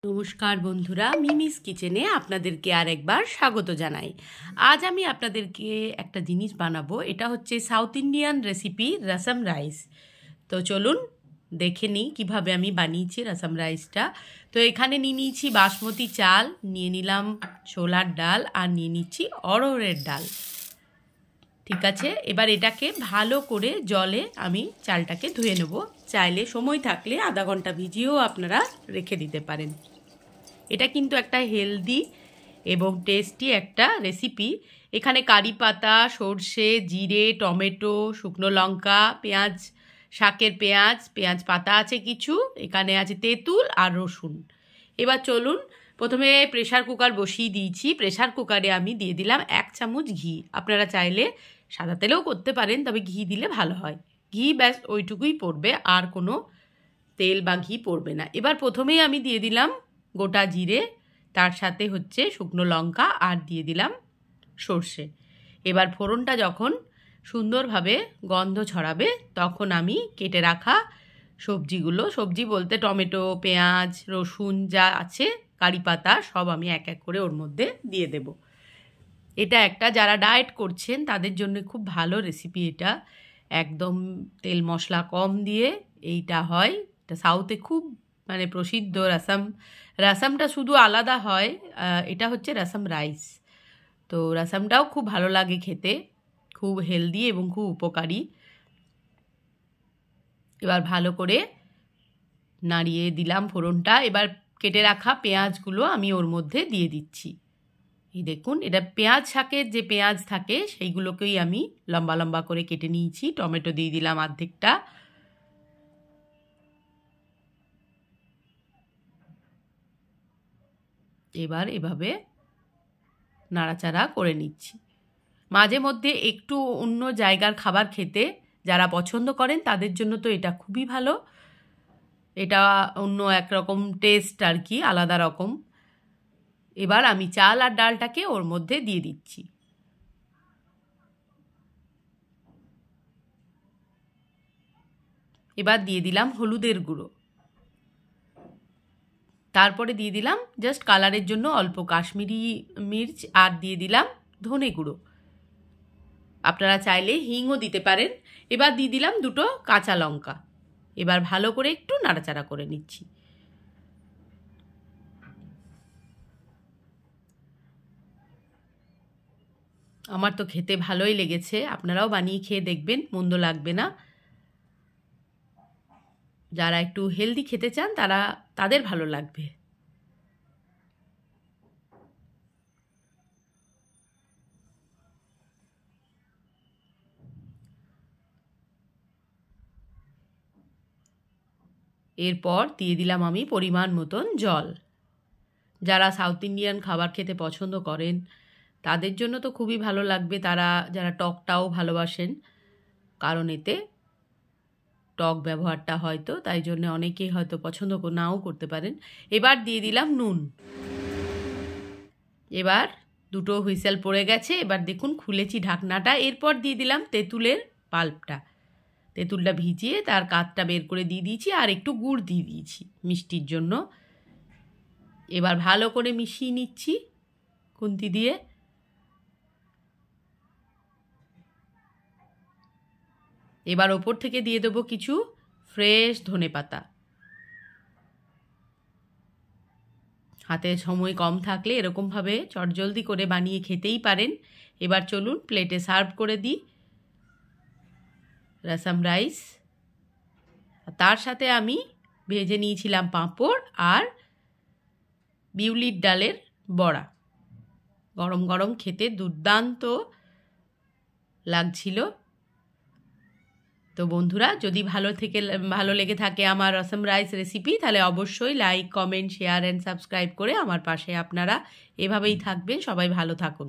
নমস্কার বন্ধুরা, মিমিস কিচেনে আপনাদেরকে আরেকবার স্বাগত জানাই। আজ আমি আপনাদেরকে একটা জিনিস বানাবো। এটা হচ্ছে সাউথ ইন্ডিয়ান রেসিপি রসম রাইস। তো চলুন দেখে নিই কীভাবে আমি বানিয়েছি রসম রাইসটা। তো এখানে নিয়ে নিয়েছি বাসমতি চাল, নিয়ে নিলাম ছোলার ডাল, আর নিয়ে নিচ্ছি অড়হরের ডাল। ঠিক আছে, এবার এটাকে ভালো করে জলে আমি চালটাকে ধুয়ে নেব। চাইলে সময় থাকলে আধা ঘন্টা ভিজিয়েও আপনারা রেখে দিতে পারেন। এটা কিন্তু একটা হেলদি এবং টেস্টি একটা রেসিপি। এখানে কারি পাতা, সর্ষে, জিরে, টমেটো, শুকনো লঙ্কা, পেঁয়াজ, শাকের পেঁয়াজ পাতা আছে কিছু, এখানে আছে তেঁতুল আর রসুন। এবার চলুন, প্রথমে প্রেশার কুকার বসিয়ে দিয়েছি। প্রেশার কুকারে আমি দিয়ে দিলাম 1 চামচ ঘি। আপনারা চাইলে সাদা তেলেও করতে পারেন, তবে ঘি দিলে ভালো হয়। ঘি ব্যাস ওইটুকুই পড়বে, আর কোনো তেল বা ঘি পড়বে না। এবার প্রথমেই আমি দিয়ে দিলাম গোটা জিরে, তার সাথে হচ্ছে শুকনো লঙ্কা, আর দিয়ে দিলাম সর্ষে। এবার ফোড়নটা যখন সুন্দরভাবে গন্ধ ছড়াবে, তখন আমি কেটে রাখা সবজিগুলো, সবজি বলতে টমেটো, পেঁয়াজ, রসুন যা আছে, কারি পাতা, সব আমি এক এক করে ওর মধ্যে দিয়ে দেব। এটা একটা, যারা ডায়েট করছেন তাদের জন্য খুব ভালো রেসিপি এটা। একদম তেল মশলা কম দিয়ে এইটা হয়। এটা সাউথে খুব প্রসিদ্ধ। রাসামটা শুধু আলাদা হয়, এটা হচ্ছে রসম রাইস। তো রসমটাও খুব ভালো লাগে খেতে, খুব হেলদি এবং খুব উপকারী। এবার ভালো করে নাড়িয়ে দিলাম ফোড়নটা। এবার কেটে রাখা পেঁয়াজগুলো আমি ওর মধ্যে দিয়ে দিচ্ছি। এই দেখুন, এটা পেঁয়াজ শাকের যে পেঁয়াজ থাকে সেইগুলোকেই আমি লম্বা লম্বা করে কেটে নিয়েছি। টমেটো দিয়ে দিলাম অর্ধেকটা। এবার এভাবে নাড়াচাড়া করে নিচ্ছি। মাঝে মধ্যে একটু অন্য জায়গার খাবার খেতে যারা পছন্দ করেন তাদের জন্য তো এটা খুবই ভালো। এটা অন্য একরকম টেস্ট আর কি, আলাদা রকম। এবার আমি চাল আর ডালটাকে ওর মধ্যে দিয়ে দিচ্ছি। এবার দিয়ে দিলাম হলুদের গুঁড়ো, তারপরে দিয়ে দিলাম জাস্ট কালারের জন্য অল্প কাশ্মীরি মির্চ, আর দিয়ে দিলাম ধনে গুঁড়ো। আপনারা চাইলে হিংও দিতে পারেন। এবার দিয়ে দিলাম 2 কাঁচা লঙ্কা। এবার ভালো করে একটু নাড়াচাড়া করে নিচ্ছি। আমার তো খেতে ভালোই লেগেছে, আপনারাও বানিয়ে খেয়ে দেখবেন, মন্দ লাগবে না। যারা একটু হেলদি খেতে চান তাদের ভালো লাগবে। এরপর দিয়ে দিলাম আমি পরিমাণ মতন জল। যারা সাউথ ইন্ডিয়ান খাবার খেতে পছন্দ করেন তাদের জন্য তো খুবই ভালো লাগবে, যারা টকটাও ভালোবাসেন, কারণ এতে টক ব্যবহারটা হয়তো, তাই জন্য অনেকেই হয়তো পছন্দ নাও করতে পারেন। এবার দিয়ে দিলাম নুন। এবার 2 হুইসেল পড়ে গেছে। এবার দেখুন খুলেছি ঢাকনাটা। এরপর দিয়ে দিলাম তেঁতুলের পাল্পটা। তেঁতুলটা ভিজিয়ে তার কাতটা বের করে দিয়ে দিয়েছি, আর একটু গুড় দিয়ে দিয়েছি মিষ্টির জন্য। এবার ভালো করে মিশিয়ে নিচ্ছি খুন্তি দিয়ে। এবার ওপর থেকে দিয়ে দেবো কিছু ফ্রেশ ধনেপাতা। হাতে সময় কম থাকলে এরকমভাবে চটজলদি করে বানিয়ে খেতেই পারেন। এবার চলুন প্লেটে সার্ভ করে দিই রসম রাইস। তার সাথে আমি ভেজে নিয়েছিলাম পাঁপড় আর বিউলির ডালের বড়া। গরম গরম খেতে দুর্দান্ত লাগছিল। তো বন্ধুরা, যদি ভালো লেগে থাকে আমার রসম রাইস রেসিপি, তাহলে অবশ্যই like, comment, share and subscribe করে আমার পাশে আপনারা এভাবেই থাকবেন। সবাই ভালো থাকুন।